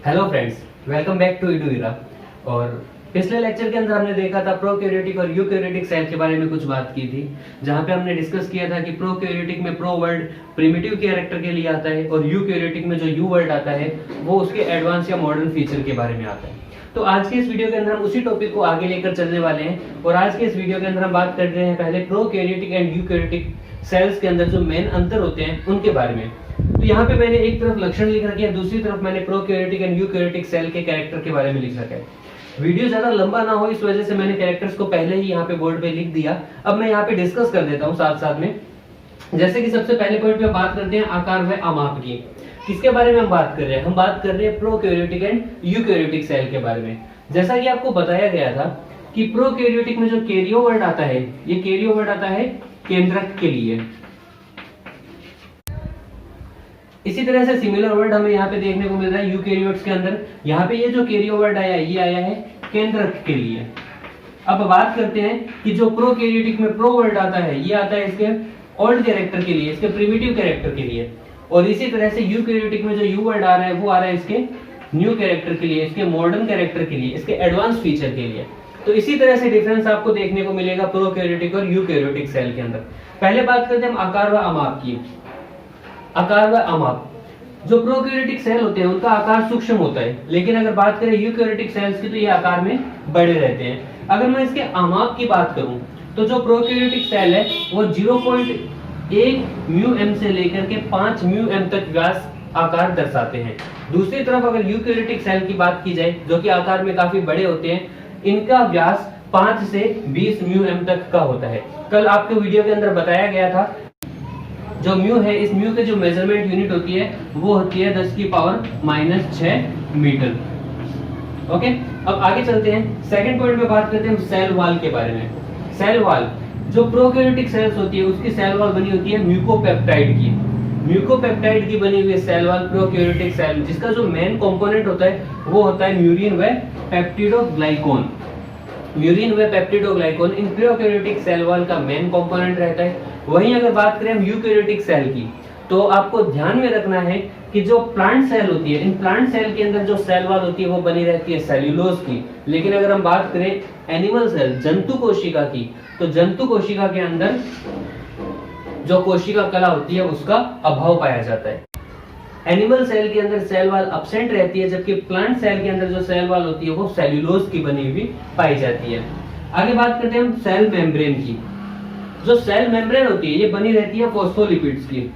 Hello friends, welcome back to इडुइरा। और पिछले लेक्चर के अंदर हमने देखा था प्रोकैरियोटिक और यूकैरियोटिक सेल के बारे में कुछ बात की थी, जहां पे हमने डिस्कस किया था कि प्रोकैरियोटिक में प्रो वर्ड प्रिमिटिव कैरेक्टर के लिए आता है और यूकैरियोटिक में जो यू वर्ड आता है वो उसके एडवांस या मॉडर्न फीचर के बारे में आता है। तो आज के इस वीडियो के अंदर हम उसी टॉपिक को आगे लेकर चलने वाले हैं और आज के इस वीडियो के अंदर हम बात कर रहे हैं पहले प्रोकैरियोटिक एंड यूकैरियोटिक सेल्स के अंदर जो मेन अंतर होते हैं उनके बारे में। तो यहाँ पे मैंने एक तरफ लक्षण लिख रखे हैं, दूसरी तरफ मैंने प्रोकैरियोटिक एंड यूकैरियोटिक सेल के कैरेक्टर के बारे में लिख रखा है। वीडियो ज्यादा लंबा ना हो इस वजह से मैंने कैरेक्टर्स को पहले ही यहाँ पे बोर्ड पे लिख दिया। अब मैं यहाँ पे डिस्कस कर देता हूँ साथ साथ में। जैसे कि सबसे पहले पॉइंट पे बात करते हैं आकार व आमाप की। किसके बारे में हम बात कर रहे हैं? हम बात कर रहे हैं प्रोकैरियोटिक एंड यूकैरियोटिक सेल के बारे में। जैसा कि आपको बताया गया था कि प्रोकैरियोटिक में जो कैरियो वर्ड आता है, ये कैरियो वर्ड आता है केंद्रक के लिए। इसी तरह से सिमिलर वर्ड हमें यहाँ पे देखने को मिल रहा है यूकैरियोट्स के अंदर। यहाँ पे ये जो कैरियो वर्ड आया है ये आया है केंद्रक के लिए। अब बात करते हैं कि जो प्रोकैरियोटिक में प्रो वर्ड आता है ये आता है इसके ओल्ड कैरेक्टर के लिए, इसके प्रिमिटिव कैरेक्टर के लिए। और इसी तरह से यूकैरियोटिक में जो यू वर्ड आ रहा है वो आ रहा है इसके न्यू कैरेक्टर के लिए, इसके मॉडर्न कैरेक्टर के लिए, इसके एडवांस फीचर के लिए। तो इसी तरह से डिफरेंस आपको देखने को मिलेगा प्रोकैरियोटिक और यूकैरियोटिक सेल के अंदर। पहले बात करते हैं हम आकार व आमाप की। आकार व आमाप, जो प्रोकैरियोटिक सेल होते हैं उनका आकार सूक्ष्म होता है, लेकिन अगर बात करें यूकैरियोटिक सेल्स की तो ये आकार में बड़े रहते हैं। अगर मैं इसके आमाप की बात करूं तो जो प्रोकैरियोटिक सेल है वो 0.1 μm से लेकर के 5 μm तक व्यास आकार दर्शाते हैं। दूसरी तरफ अगर यूकैरियोटिक सेल की बात की जाए जो कि आकार में काफी बड़े होते हैं, इनका व्यास 5 से 20 μm तक का होता है। कल आपके वीडियो के अंदर बताया गया था जो म्यू है, इस म्यू के जो मेजरमेंट यूनिट होती है वो होती है 10⁻⁶ मीटर। ओके, अब आगे चलते हैं। सेकंड पॉइंट में बात करते हैं हम सेल वॉल के बारे में। सेल वॉल, जो प्रोकैरियोटिक सेल्स होती है उसकी सेल वॉल बनी होती है म्यूकोपेप्टाइड की। म्यूकोपेप्टाइड की बनी हुई सेल वॉल प्रोकैरियोटिक सेल, जिसका जो मेन कंपोनेंट होता है वो होता है म्यूरिन व पेप्टिडोग्लाइकोन। म्यूरिन व पेप्टिडोग्लाइकोन इन प्रोकैरियोटिक सेल वॉल का मेन कंपोनेंट रहता है। वहीं अगर बात करें हम यूकैरियोटिक सेल की तो आपको ध्यान में रखना है कि जो प्लांट सेल होती है, इन प्लांट सेल के अंदर जो सेल वॉल होती है वो बनी रहती है सेल्यूलोज की। लेकिन अगर हम बात करें एनिमल सेल, जंतु कोशिका की, तो जंतु कोशिका के अंदर जो कोशिका कला होती है उसका अभाव पाया जाता है। एनिमल सेल के अंदर सेल वॉल एब्सेंट रहती है, जबकि प्लांट सेल के अंदर जो सेल वॉल होती है वो सेल्यूलोज की बनी हुई पाई जाती है। आगे बात करते हैं हम सेल मेम्ब्रेन की। जो सेल मेम्ब्रेन होती है ये बनी रहती है फॉस्फोलिपिड्स की।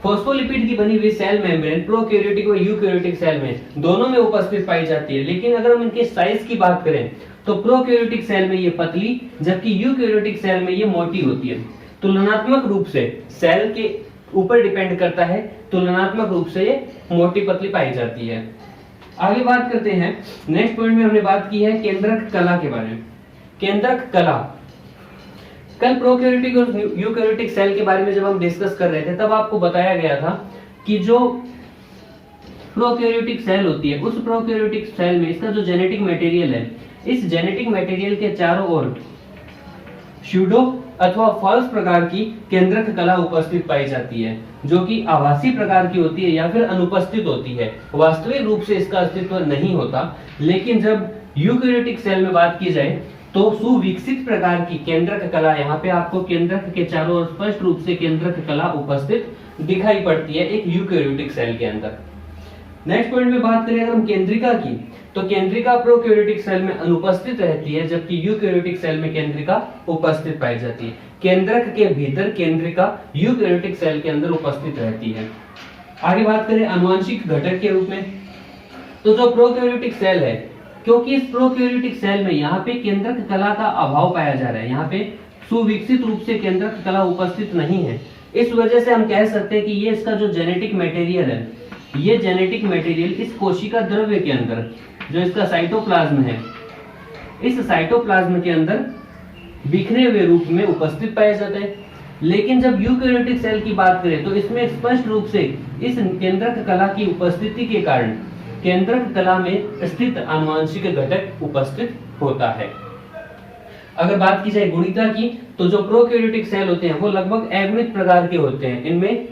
फॉस्फोलिपिड की बनी हुई सेल मेम्ब्रेन प्रोकैरियोटिक और यूकैरियोटिक सेल में दोनों में उपस्थित पाई जाती है। लेकिन अगर हम इनके साइज की बात करें तो प्रोकैरियोटिक सेल में ये पतली, जबकि यूकैरियोटिक सेल में ये मोटी होती है। तुलनात्मक रूप से सेल के ऊपर डिपेंड करता है, तुलनात्मक रूप से ये मोटी पतली पाई जाती है। आगे बात करते हैं, नेक्स्ट पॉइंट में हमने बात की है केंद्रक कला के बारे में। केंद्रक कला, कल प्रोकैरियोटिक और यूकैरियोटिक सेल के बारे में जब हम डिस्कस कर रहे थे तब आपको बताया गया था कि जो प्रोकैरियोटिक सेल होती है उस प्रोकैरियोटिक सेल में इसका जो जेनेटिक मटेरियल है, इस जेनेटिक मटेरियल के चारों ओर स्यूडो अथवा फॉल्स प्रकार की केंद्रक कला उपस्थित पाई जाती है, जो कि आभासी प्रकार की होती है या फिर अनुपस्थित होती है। वास्तविक रूप से इसका अस्तित्व नहीं होता। लेकिन जब यूकैरियोटिक सेल में बात की जाए तो सुविकसित प्रकार की केंद्रक कला, यहाँ पे आपको केंद्रक के चारों ओर स्पष्ट रूप से केंद्रक कला उपस्थित दिखाई पड़ती है एक यूकैरियोटिक सेल के अंदर। नेक्स्ट पॉइंट में बात करें अगर हम केंद्रिका की, तो केंद्रिका प्रोकैरियोटिक सेल में अनुपस्थित रहती है, जबकि यूकैरियोटिक सेल में केंद्रिका उपस्थित पाई जाती है। केंद्रक के भीतर केंद्रिका यूकैरियोटिक सेल के अंदर उपस्थित रहती है। आगे बात करें आनुवंशिक घटक के रूप में, तो जो प्रोकैरियोटिक सेल है, क्योंकि इस प्रोकैरियोटिक सेल में यहाँ पे केंद्रक कला का अभाव पाया जा रहा है, यहाँ पे सुविकसित रूप से केंद्रक कला उपस्थित नहीं है, इस वजह से हम कह सकते हैं कि ये इसका जो जेनेटिक मटेरियल है, ये जेनेटिक मटेरियल इस कोशिका द्रव्य के अंदर जो इसका साइटोप्लाज्म है, इस साइटोप्लाज्म के अंदर बिखरे हुए रूप में उपस्थित पाया जाता है। लेकिन जब यूकैरियोटिक सेल की बात करें तो इसमें स्पष्ट रूप से इस केंद्रक कला की उपस्थिति के कारण केंद्रक कला में स्थित आनुवंशिक घटक उपस्थित होता है। अगर बात की जाए गुणिता की, तो जो प्रोकैरियोटिक सेल होते हैं वो लगभग अगुणित प्रकार के होते हैं, इनमें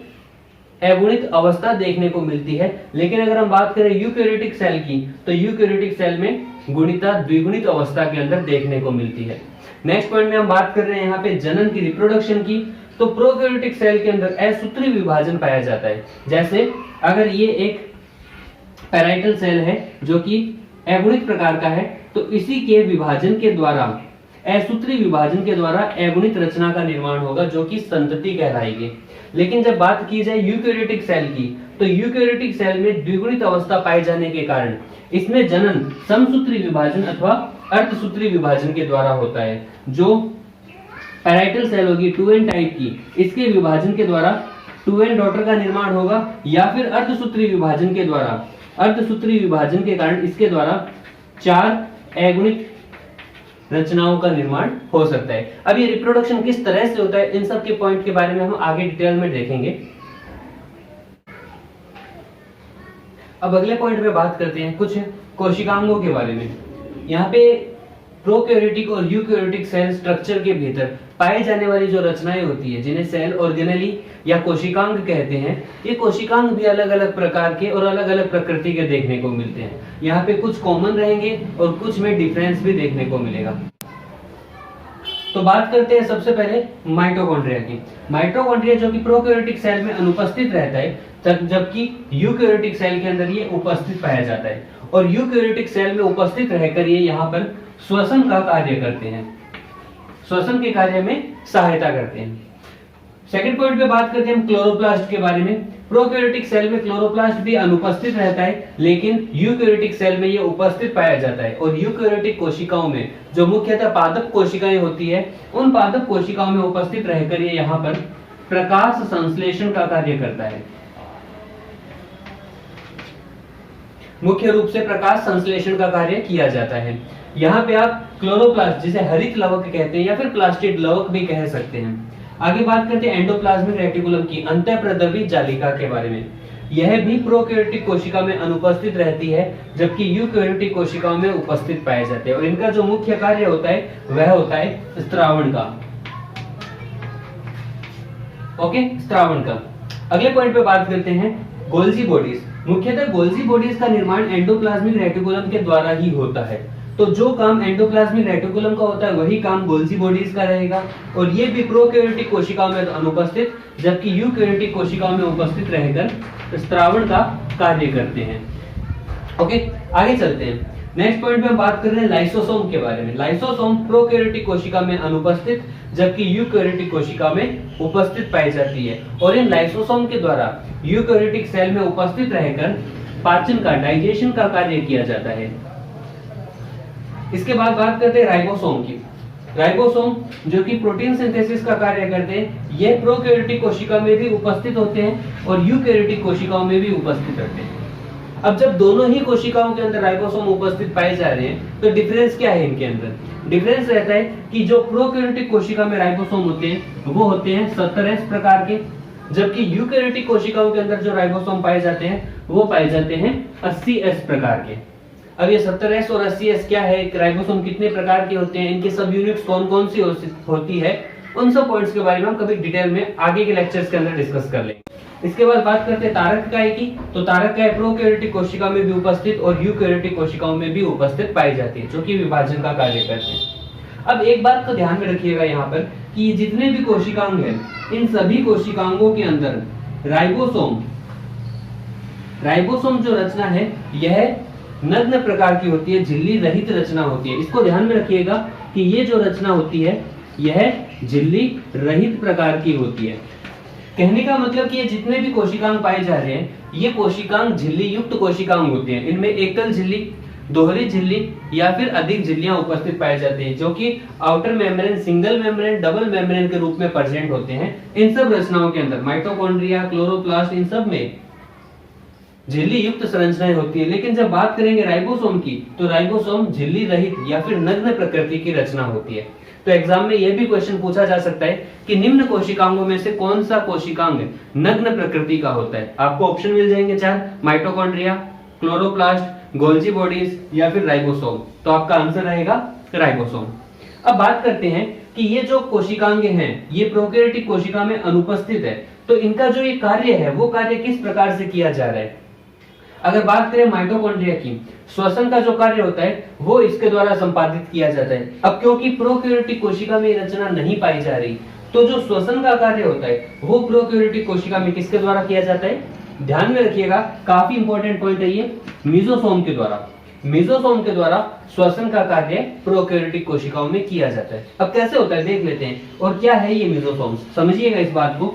अगुणित अवस्था देखने को मिलती है। लेकिन अगर हम बात करें यूकैरियोटिक सेल की, तो यूकैरियोटिक सेल में गुणिता द्विगुणित अवस्था के अंदर देखने को मिलती है। नेक्स्ट पॉइंट में हम बात कर रहे हैं यहाँ पे जनन की, रिप्रोडक्शन की। तो प्रोकैरियोटिक सेल के अंदर असूत्री विभाजन पाया जाता है। जैसे अगर ये एक पैराइटल सेल है जो कि अगुणित प्रकार का है, तो इसी के विभाजन के द्वारा, असूत्री विभाजन के द्वारा अगुणित रचना का निर्माण होगा जो कि संतति कहलाएगी। लेकिन जब बात की जाए यूकैरियोटिक सेल की, तो यूकैरियोटिक सेल में द्विगुणित अवस्था पाए जाने के कारण इसमें जनन समसूत्री विभाजन अथवा अर्धसूत्री विभाजन के द्वारा होता है। जो पैराइटल सेल होगी 2n टाइप की, इसके विभाजन के द्वारा 2n डॉटर का निर्माण होगा, या फिर अर्धसूत्री विभाजन के द्वारा, अर्धसूत्री विभाजन के कारण इसके द्वारा 4 अगुणित रचनाओं का निर्माण हो सकता है। अब ये रिप्रोडक्शन किस तरह से होता है, इन सब के पॉइंट के बारे में हम आगे डिटेल में देखेंगे। अब अगले पॉइंट में बात करते हैं कुछ कोशिकांगों के बारे में। यहाँ पे प्रोकैरियोटिक और यूकैरियोटिक सेल स्ट्रक्चर के भीतर पाई जाने वाली जो रचनाएं होती है, जिन्हें सेल ऑर्गेनेली या कोशिकांग कहते हैं, ये कोशिकांग भी अलग अलग प्रकार के और अलग अलग प्रकृति के देखने को मिलते हैं। यहाँ पे कुछ कॉमन रहेंगे और कुछ में डिफरेंस भी देखने को मिलेगा। तो बात करते हैं सबसे पहले माइटोकॉन्ड्रिया की। माइटोकॉन्ड्रिया जो कि प्रोकैरियोटिक सेल में अनुपस्थित रहता है, जबकि यूकैरियोटिक सेल के अंदर ये उपस्थित पाया जाता है। और यूकैरियोटिक सेल में उपस्थित रहकर ये यहाँ पर श्वसन का कार्य करते हैं, श्वसन के कार्य में सहायता करते हैं। सेकंड पॉइंट पे बात करते हैं हम क्लोरोप्लास्ट के बारे में। प्रोकैरियोटिक सेल में क्लोरोप्लास्ट भी अनुपस्थित रहता है, लेकिन यूकैरियोटिक सेल में ये उपस्थित पाया जाता है। और यूकैरियोटिक कोशिकाओं में जो मुख्यतः पादप कोशिकाएं होती है, उन पादप कोशिकाओं में उपस्थित रहकर ये यहाँ पर प्रकाश संश्लेषण का कार्य करता है। मुख्य रूप से प्रकाश संश्लेषण का कार्य किया जाता है। यहाँ पे आप क्लोरोप्लास्ट, जिसे हरित लवक कहते हैं या फिर प्लास्टिड लवक भी कह सकते हैं। आगे बात करते हैं एंडोप्लाज्मिक रेटिकुलम की, अंतःप्रद्रवी जालिका के बारे में। यह भी प्रोकैरियोटिक कोशिका में अनुपस्थित रहती है, जबकि यूकैरियोटिक कोशिकाओं में उपस्थित पाए जाते हैं। और इनका जो मुख्य कार्य होता है वह होता है स्त्रावण का। ओके, स्त्रावण का। अगले पॉइंट पे बात करते हैं गोल्जी बॉडीज। मुख्यतः गोल्जी बॉडीज का निर्माण एंडोप्लाज्मिक रेटिकुलम के द्वारा ही होता है। तो जो काम एंडोप्लाज्मिक रेटिकुलम का होता है वही काम गोल्जी बॉडीज का रहेगा। और ये भी प्रोकैरियोटिक कोशिकाओं में अनुपस्थित, जबकि यूकैरियोटिक कोशिकाओं में उपस्थित रहकर स्त्रावण का कार्य करते हैं। ओके, आगे चलते हैं। नेक्स्ट पॉइंट में हम बात कर रहे हैं लाइसोसोम के बारे में। लाइसोसोम प्रोकैरियोटिक कोशिका में अनुपस्थित, जबकि यूकैरियोटिक कोशिका में उपस्थित पाई जाती है। और इन लाइसोसोम के द्वारा यूकैरियोटिक सेल में उपस्थित रहकर पाचन का, डाइजेशन का कार्य किया जाता है। इसके बाद बात करते हैं राइबोसोम की। राइबोसोम जो कि प्रोटीन सिंथेसिस का कार्य करते हैं, यह प्रोकैरियोटिक कोशिका में भी उपस्थित होते हैं और यूकैरियोटिक कोशिकाओं में भी उपस्थित रहते हैं। अब जब दोनों ही कोशिकाओं के अंदर राइबोसोम उपस्थित पाए जा रहे हैं, तो डिफरेंस क्या है इनके अंदर? डिफरेंस रहता है कि जो प्रोकैरियोटिक कोशिका में राइबोसोम होते हैं वो होते हैं 70S प्रकार के, जबकि यूकैरियोटिक कोशिकाओं के अंदर जो राइबोसोम पाए जाते हैं वो पाए जाते हैं 80S प्रकार के। अब ये 70S और 80S क्या है, राइबोसोम कितने प्रकार के होते हैं, इनकी सब यूनिट्स कौन कौन सी होती है, उन सब पॉइंट्स के बारे में हम कभी डिटेल में आगे के लेक्चर्स के अंदर डिस्कस कर लेंगे। इसके बाद बात करते हैं तारककाय की। तो तारककाय प्रोकैरियोटिक कोशिका में भी उपस्थित और यूकैरियोटिक कोशिकाओं में भी उपस्थित पाई जाती है, जो कि विभाजन का कार्य करते हैं। अब एक बात तो ध्यान में रखिएगा यहाँ पर कि जितने भी कोशिकांग हैं, इन सभी कोशिकांगों के अंदर राइबोसोम जो रचना है यह नग्न प्रकार की होती है, झिल्ली रहित रचना होती है। इसको ध्यान में रखिएगा कि ये जो रचना होती है यह झिल्ली रहित प्रकार की होती है। कहने का मतलब कि ये जितने भी कोशिकांग पाए जा रहे हैं, ये कोशिकांग झिल्ली युक्त कोशिकांग होते हैं। इनमें एकल झिल्ली, दोहरी झिल्ली या फिर अधिक झिल्लियां उपस्थित पाई जाती है, जो कि outer membrane, single membrane, double membrane के रूप में प्रेजेंट होते हैं। इन सब रचनाओं के अंदर माइटोकॉन्ड्रिया, क्लोरोप्लास्ट, इन सब में झिल्ली युक्त संरचनाएं होती है। लेकिन जब बात करेंगे राइबोसोम की, तो राइबोसोम झिल्ली रहित या फिर नग्न प्रकृति की रचना होती है। तो एग्जाम में यह भी क्वेश्चन पूछा जा सकता है कि निम्न कोशिकांगों में से कौन सा कोशिकांग नग्न प्रकृति का होता है। आपको ऑप्शन मिल जाएंगे 4, माइटोकॉन्ड्रिया, क्लोरोप्लास्ट, गोल्जी बॉडीज या फिर राइबोसोम। तो आपका आंसर रहेगा राइबोसोम। अब बात करते हैं कि ये जो कोशिकांग हैं ये प्रोकैरियोटिक कोशिका में अनुपस्थित है, तो इनका जो ये कार्य है वो कार्य किस प्रकार से किया जा रहा है। अगर बात करें माइटोकॉन्ड्रिया की, श्वसन का जो कार्य होता है वो इसके द्वारा संपादित किया जाता है। अब क्योंकि प्रोकैरियोटिक कोशिका में रचना नहीं पाई जा रही, तो जो श्वसन का कार्य होता है वो प्रोकैरियोटिक कोशिका में किसके द्वारा किया जाता है, ध्यान में रखिएगा, काफी इंपॉर्टेंट पॉइंट है ये, मेसोसोम के द्वारा। मेसोसोम के द्वारा श्वसन का कार्य प्रोकैरियोटिक कोशिकाओं में किया जाता है। अब कैसे होता है देख लेते हैं, और क्या है ये मेसोसोम, समझिएगा इस बात को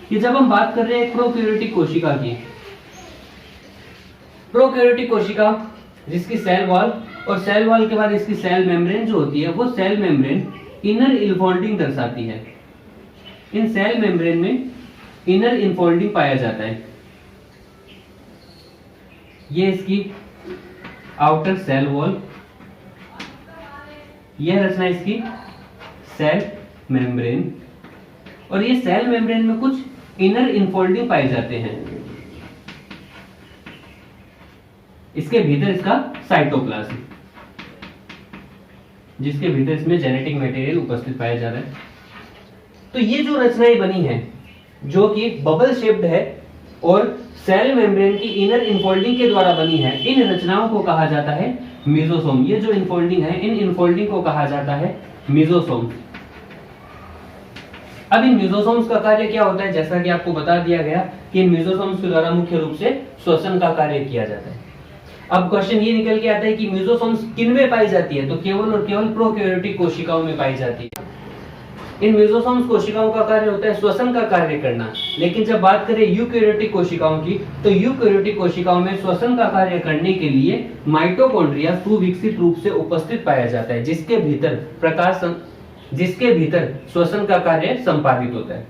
कि जब हम बात कर रहे हैं प्रोकैरियोटिक कोशिका की, प्रोकैरियोटिक कोशिका जिसकी सेल वॉल और सेल वॉल के बाद इसकी सेल मेम्ब्रेन जो होती है वो सेल मेम्ब्रेन इनर इनफोल्डिंग दर्शाती है। इन सेल मेम्ब्रेन में इनर इनफोल्डिंग पाया जाता है। ये इसकी आउटर सेल वॉल, यह रचना इसकी सेल मेम्ब्रेन, और ये सेल मेम्ब्रेन में कुछ इनर इनफोल्डिंग पाए जाते हैं। इसके भीतर इसका साइटोप्लाज्म, जिसके भीतर इसमें जेनेटिक मटेरियल उपस्थित पाया जा रहा है। तो ये जो रचनाएं बनी है जो कि बबल शेप्ड है और सेल मेम्ब्रेन की इनर इनफोल्डिंग के द्वारा बनी है, इन रचनाओं को कहा जाता है मेसोसोम। ये जो इनफोल्डिंग है, इन इनफोल्डिंग को कहा जाता है मेसोसोम। अब इन मेसोसोम्स का कार्य क्या होता है, जैसा कि आपको बता दिया गया कि इन मेसोसोम्स के द्वारा मुख्य रूप से श्वसन का कार्य किया जाता है। अब क्वेश्चन ये निकल के आता है कि मेसोसोम्स किन में पाई जाती है, तो केवल और केवल प्रोकैरियोटिक कोशिकाओं में पाई जाती है। इन मेसोसोम्स कोशिकाओं का कार्य होता है श्वसन का कार्य करना, लेकिन जब बात करें यूकैरियोटिक कोशिकाओं की, तो यूकैरियोटिक कोशिकाओं में श्वसन का कार्य करने के लिए माइटोकॉन्ड्रिया सुविकसित रूप से उपस्थित पाया जाता है, जिसके भीतर श्वसन का कार्य संपादित होता है।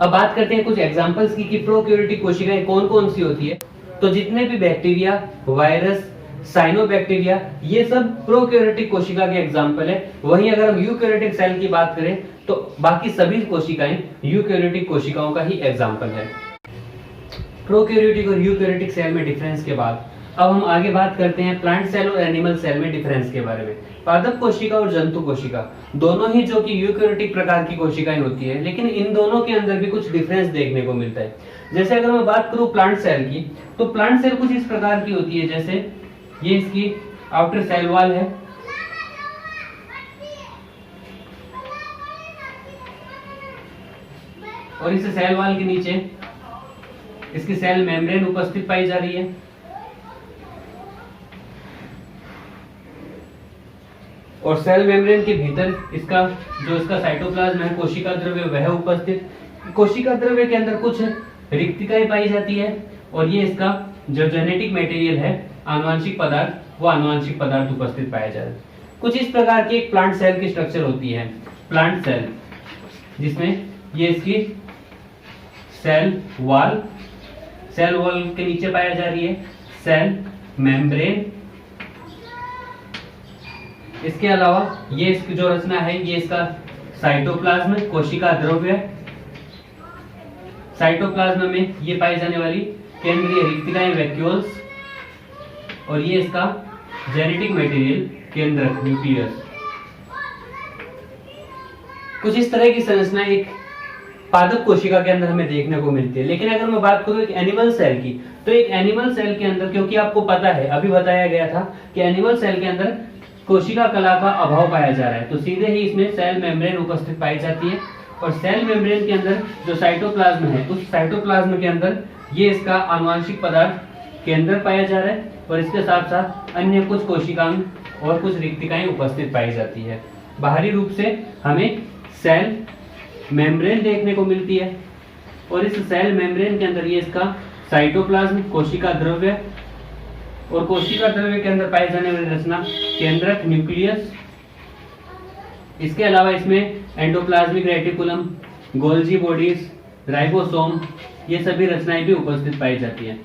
अब बात करते हैं कुछ एग्जांपल्स की कि प्रोकैरियोटिक कोशिकाएं कौन कौन सी होती है। तो जितने भी बैक्टीरिया, वायरस, साइनोबैक्टीरिया, ये सब प्रोकैरियोटिक कोशिका के एग्जांपल है। वहीं अगर हम यूकैरियोटिक सेल की बात करें तो बाकी सभी कोशिकाएं यूकैरियोटिक कोशिकाओं का ही एग्जांपल है। प्रोकैरियोटिक और यूकैरियोटिक सेल में डिफरेंस के बाद अब हम आगे बात करते हैं प्लांट सेल और एनिमल सेल में डिफरेंस के बारे में। पादप कोशिका और जंतु कोशिका दोनों ही जो कि यूकैरियोटिक प्रकार की कोशिकाएं होती है, लेकिन इन दोनों के अंदर भी कुछ डिफरेंस देखने को मिलता है। जैसे अगर मैं बात करूं प्लांट सेल की, तो प्लांट सेल कुछ इस प्रकार की होती है, जैसे ये इसकी आउटर सेल वॉल है, और इस सेल वॉल के नीचे इसकी सेल मेम्ब्रेन उपस्थित पाई जा रही है, और सेल मेम्ब्रेन के भीतर इसका साइटोप्लाज्म है, कोशिका द्रव्य वह उपस्थित। कोशिका द्रव्य के अंदर कुछ रिक्तिकाएं पाई जाती है, और ये इसका जो जेनेटिक मटेरियल है, आनुवांशिक पदार्थ, वो आनुवांशिक पदार्थ उपस्थित पाया जा रहा है। कुछ इस प्रकार की एक प्लांट सेल की स्ट्रक्चर होती है, प्लांट सेल, जिसमें ये इसकी सेल वॉल के नीचे पाया जा रही है, सेल मेम्ब्रेन। इसके अलावा ये इसकी जो रचना है, ये इसका साइटोप्लाज्म, कोशिका द्रव्य। साइटोप्लाज्म में ये पाई जाने वाली केंद्रीय रिक्तिकाएं, वैक्यूल्स, और ये इसका जेनेटिक मटेरियल, केंद्रक, न्यूक्लियस। कुछ इस तरह की संरचना एक पादप कोशिका के अंदर हमें देखने को मिलती है। लेकिन अगर मैं बात करूं एक एनिमल सेल की, तो एक एनिमल सेल के अंदर, क्योंकि आपको पता है, अभी बताया गया था कि एनिमल सेल के अंदर कोशिका कला का अभाव पाया जा रहा है, तो सीधे ही इसमें सेल मेम्ब्रेन उपस्थित पाई जाती है, और सेल मेम्ब्रेन के अंदर जो साइटोप्लाज्म है, उस साइटोप्लाज्म के अंदर ये इसका आनुवांशिक पदार्थ केंद्र पाया जा रहा है, और इसके साथ साथ अन्य कुछ कोशिकांग और कुछ रिक्तिकाएं उपस्थित पाई जाती है। बाहरी रूप से हमें सेल मेम्ब्रेन देखने को मिलती है, और इस सेल मेम्ब्रेन के अंदर ये इसका साइटोप्लाज्म, कोशिका द्रव्य, और कोशिका द्रव्य के अंदर पाई जाने वाली रचना केंद्रक, न्यूक्लियस। इसके अलावा इसमें endoplasmic reticulum, Golgi bodies, ribosome, ये सभी रचनाएं भी उपस्थित पाई जाती हैं।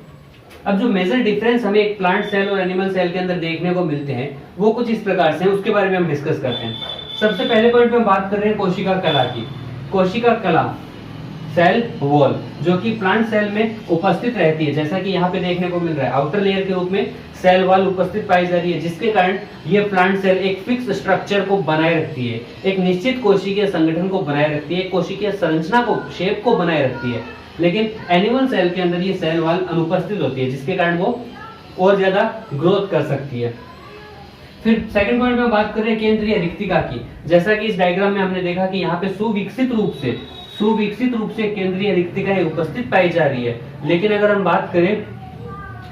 अब जो मेजर डिफरेंस हमें एक प्लांट सेल और एनिमल सेल के अंदर देखने को मिलते हैं वो कुछ इस प्रकार से हैं, उसके बारे में हम डिस्कस करते हैं। सबसे पहले पॉइंट पे हम बात कर रहे हैं कोशिका कला की। कोशिका कला सेल वॉल, जो कि प्लांट सेल में उपस्थित रहती है, जैसा कि यहाँ पे देखने को मिल रहा है। आउटर लेयर के रूप में सेल वॉल उपस्थित पाई जा रही है, जिसके कारण ये प्लांट सेल एक फिक्स स्ट्रक्चर को बनाए रखती है, एक निश्चित कोशिकीय संगठन को बनाए रखती है, कोशिकीय संरचना को, शेप को बनाए रखती है। लेकिन एनिमल सेल के अंदर ये सेल वॉल अनुपस्थित होती है, जिसके कारण वो और ज्यादा ग्रोथ कर सकती है। फिर सेकंड पॉइंट में बात कर रहे हैं केंद्रीय रिक्तिका की। जैसा कि इस डायग्राम में हमने देखा कि यहाँ पे सुविकसित रूप से केंद्रीय रिक्तिकाएं उपस्थित पाई जा रही है। लेकिन अगर हम बात करें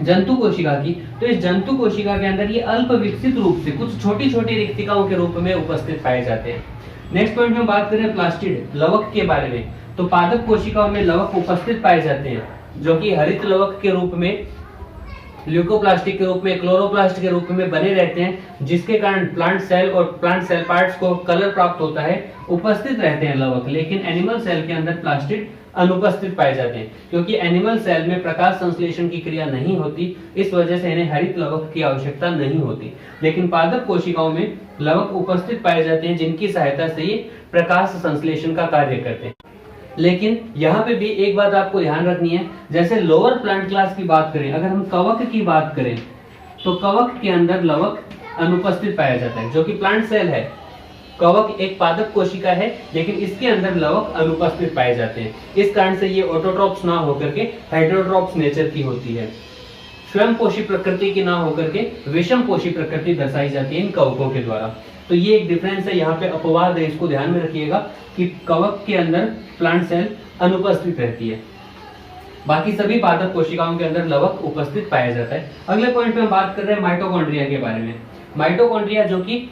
जंतु कोशिका की, तो इस जंतु कोशिका के अंदर ये अल्प विकसित रूप से कुछ छोटी छोटी रिक्तिकाओं के रूप में उपस्थित पाए जाते हैं। नेक्स्ट पॉइंट में बात करें प्लास्टिड लवक के बारे में, तो पादप कोशिकाओं में लवक उपस्थित पाए जाते हैं, जो कि हरित लवक के रूप में, ल्यूकोप्लास्ट के रूप में, क्लोरोप्लास्ट के रूप में बने रहते हैं, जिसके कारण प्लांट सेल और प्लांट सेल पार्ट्स को कलर प्राप्त होता है, उपस्थित रहते हैं लवक। लेकिन एनिमल सेल के अंदर प्लास्टिड अनुपस्थित पाए जाते हैं, क्योंकि एनिमल सेल में प्रकाश संश्लेषण की क्रिया नहीं होती, इस वजह से इन्हें हरित लवक की आवश्यकता नहीं होती। लेकिन पादप कोशिकाओं में लवक उपस्थित पाए जाते हैं, जिनकी सहायता से ये प्रकाश संश्लेषण का कार्य करते हैं। लेकिन यहाँ पे भी एक बात आपको ध्यान रखनी है, जैसे लोअर प्लांट क्लास की बात करें, अगर हम कवक की बात करें, तो कवक के अंदर लवक अनुपस्थित पाया जाता है, जो कि प्लांट सेल है। कवक एक पादप कोशिका है, लेकिन इसके अंदर लवक अनुपस्थित पाए जाते हैं। इस कारण से ये ऑटोट्रॉप्स ना होकर के हेटेरोट्रॉप्स नेचर की होती है, स्वयं पोषी प्रकृति की ना होकर के विषम पोषी प्रकृति दर्शाई जाती है इन कवकों के द्वारा। तो ये एक डिफरेंस है, यहाँ पे अपवाद है, इसको ध्यान में रखिएगा कि कवक के अंदर प्लांट सेल अनुपस्थित रहती है, बाकी सभी पादप कोशिकाओं के अंदर लवक उपस्थित पाया जाता है। अगले पॉइंट पे हम बात कर रहे हैं माइटोकॉन्ड्रिया के बारे में। माइटोकॉन्ड्रिया जो कि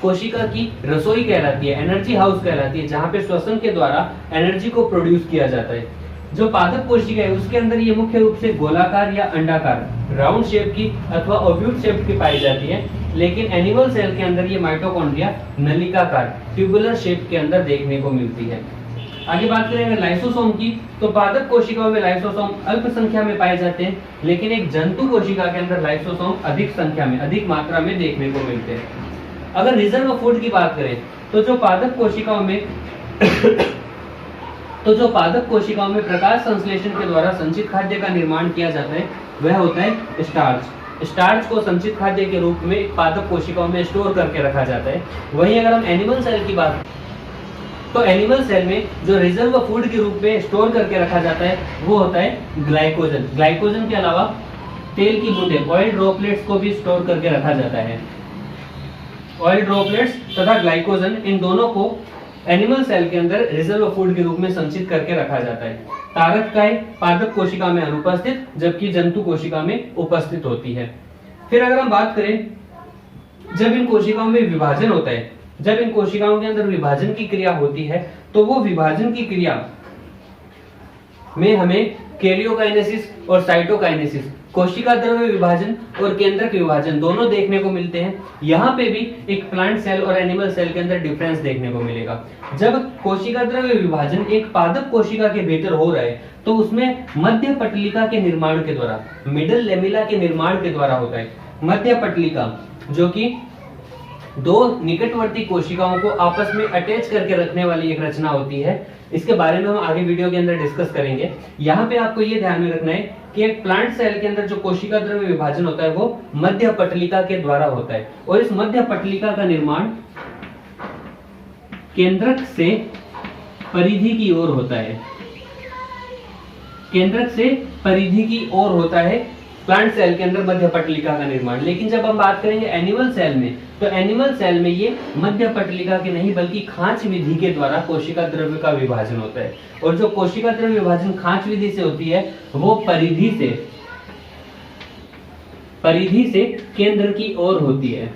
कोशिका की रसोई कहलाती है, एनर्जी हाउस कहलाती है, जहाँ पे श्वसन के द्वारा एनर्जी को प्रोड्यूस किया जाता है। जो पादप कोशिका है उसके अंदर ये मुख्य रूप से गोलाकार या अंडाकार, राउंड शेप की अथवा ओव्यूल शेप की पाई जाती है। लेकिन एनिमल सेल के अंदर ये माइटोकॉन्ड्रिया नलिकाकार, ट्यूबुलर शेप के अंदर देखने को मिलती है। आगे बात करेंगे लाइसोसोम की, तो पादप कोशिकाओं में लाइसोसोम अल्प संख्या में पाए जाते हैं, लेकिन एक जंतु कोशिका के अंदर लाइसोसोम अधिक संख्या में, अधिक मात्रा में देखने को मिलते हैं। अगर रिजर्व फूड की बात करें, तो जो पादप कोशिकाओं में प्रकाश संश्लेषण के द्वारा संचित खाद्य का निर्माण किया जाता है, वह होता है स्टार्च। स्टार्च को संचित खाद्य के रूप में पादप कोशिकाओं में स्टोर करके रखा जाता है। वहीं अगर हम एनिमल सेल की बात, तो एनिमल सेल में जो रिजर्व फूड के रूप में स्टोर करके रखा जाता है वो होता है ग्लाइकोजन। ग्लाइकोजन के अलावा तेल की बूंदें, ऑयल ड्रॉपलेट्स को भी स्टोर करके रखा जाता है। ऑयल ड्रॉपलेट्स तथा ग्लाइकोजन, इन दोनों को एनिमल सेल के अंदर रिजर्व फूड के रूप में संचित करके रखा जाता है। तारककाय पादप कोशिका में अनुपस्थित, जबकि जंतु कोशिका में उपस्थित होती है। फिर अगर हम बात करें, जब इन कोशिकाओं में विभाजन होता है, जब इन कोशिकाओं के अंदर विभाजन की क्रिया होती है, तो वो विभाजन की क्रिया में हमें कैरियोकाइनेसिस और साइटोकाइनेसिस, कोशिका द्रव्य विभाजन और केंद्रक विभाजन दोनों देखने को मिलते हैं। यहाँ पे भी एक प्लांट सेल और एनिमल सेल के अंदर डिफरेंस देखने को मिलेगा। जब कोशिका द्रव्य विभाजन एक पादप कोशिका के भीतर हो रहा है, तो उसमें मध्य पटलिका के निर्माण के द्वारा, मिडल लेमिला के निर्माण के द्वारा होता है। मध्य पटलिका जो कि दो निकटवर्ती कोशिकाओं को आपस में अटैच करके रखने वाली एक रचना होती है, इसके बारे में हम आगे वीडियो के अंदर डिस्कस करेंगे। यहाँ पे आपको ये ध्यान में रखना है कि एक प्लांट सेल के अंदर जो कोशिका द्रव्य विभाजन होता है वो मध्य पटलिका के द्वारा होता है, और इस मध्य पटलिका का निर्माण केंद्रक से परिधि की ओर होता है। केंद्रक से परिधि की ओर होता है प्लांट सेल के अंदर मध्य पटलिका का निर्माण। लेकिन जब हम बात करेंगे एनिमल सेल में, तो एनिमल सेल में ये मध्य पटलिका के नहीं बल्कि खांच विधि के द्वारा कोशिका द्रव्य का विभाजन होता है। और जो कोशिका द्रव्य विभाजन खांच विधि से होती है वो परिधि से केंद्र की ओर होती है।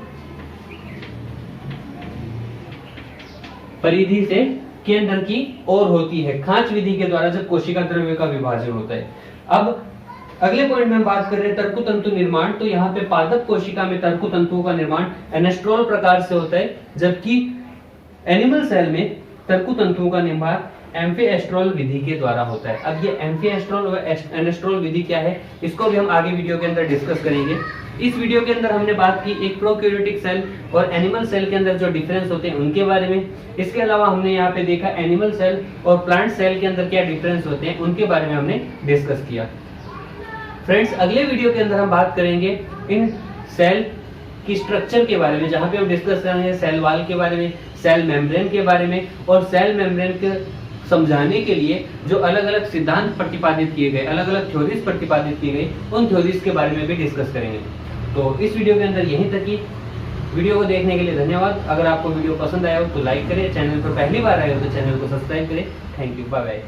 परिधि से केंद्र की ओर होती है खांच विधि के द्वारा जब कोशिका द्रव्य का विभाजन होता है। अब अगले पॉइंट में हम बात कर रहे हैं तर्कु तंतु निर्माण। तो यहाँ पे पादप कोशिका में तर्कु तंतुओं का निर्माण एनेस्ट्रोल प्रकार से होता है, जबकि एनिमल सेल में तर्कु तंतुओं का निर्माण एम्फीएस्ट्रॉल विधि के द्वारा होता है। अब ये एम्फीएस्ट्रॉल व एनेस्ट्रॉल विधि क्या है, इसको भी हम आगे वीडियो के अंदर डिस्कस करेंगे। इस वीडियो के अंदर हमने बात की एक प्रोकैरियोटिक सेल और एनिमल सेल के अंदर जो डिफरेंस होते हैं उनके बारे में। इसके अलावा हमने यहाँ पे देखा एनिमल सेल और प्लांट सेल के अंदर क्या डिफरेंस होते हैं उनके बारे में हमने डिस्कस किया। फ्रेंड्स, अगले वीडियो के अंदर हम बात करेंगे इन सेल की स्ट्रक्चर के बारे में, जहाँ पे हम डिस्कस करेंगे सेल वॉल के बारे में, सेल मेम्ब्रेन के बारे में, और सेल मेम्ब्रेन के समझाने के लिए जो अलग अलग सिद्धांत प्रतिपादित किए गए, अलग अलग थ्योरीज प्रतिपादित की गई, उन थ्योरीज के बारे में भी डिस्कस करेंगे। तो इस वीडियो के अंदर यहीं तक ही। वीडियो को देखने के लिए धन्यवाद। अगर आपको वीडियो पसंद आया हो तो लाइक करें, चैनल पर पहली बार आए हो तो चैनल को सब्सक्राइब करें। Thank you, bye bye.